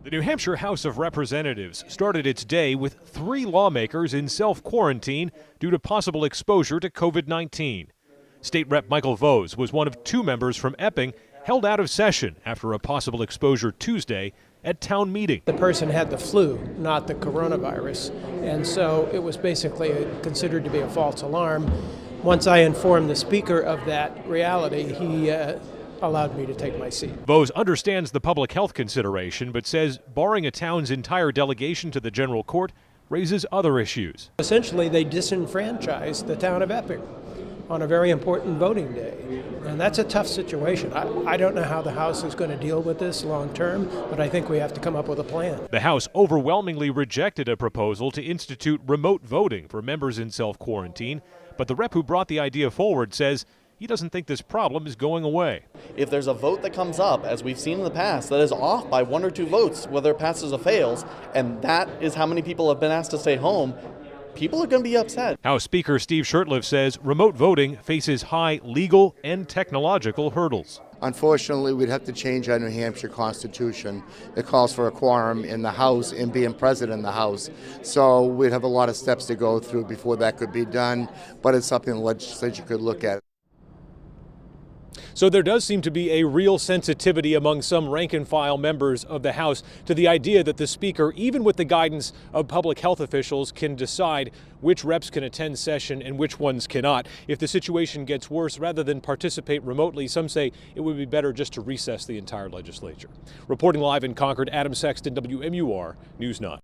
The New Hampshire House of Representatives started its day with 3 lawmakers in self-quarantine due to possible exposure to COVID-19. State Rep Michael Vose was one of 2 members from Epping held out of session after a possible exposure Tuesday at town meeting. The person had the flu, not the coronavirus, and so it was basically considered to be a false alarm. Once I informed the speaker of that reality, he allowed me to take my seat. Vose understands the public health consideration, but says barring a town's entire delegation to the general court raises other issues. Essentially, they disenfranchised the town of Epping on a very important voting day, and that's a tough situation. I don't know how the House is going to deal with this long term, but I think we have to come up with a plan. The House overwhelmingly rejected a proposal to institute remote voting for members in self-quarantine, but the rep who brought the idea forward says he doesn't think this problem is going away. If there's a vote that comes up, as we've seen in the past, that is off by 1 or 2 votes, whether it passes or fails, and that is how many people have been asked to stay home, people are going to be upset. House Speaker Steve Shurtleff says remote voting faces high legal and technological hurdles. Unfortunately, we'd have to change our New Hampshire Constitution. It calls for a quorum in the House and being present in the House. So we'd have a lot of steps to go through before that could be done, but it's something the legislature could look at. So there does seem to be a real sensitivity among some rank-and-file members of the House to the idea that the Speaker, even with the guidance of public health officials, can decide which reps can attend session and which ones cannot. If the situation gets worse, rather than participate remotely, some say it would be better just to recess the entire legislature. Reporting live in Concord, Adam Sexton, WMUR News 9.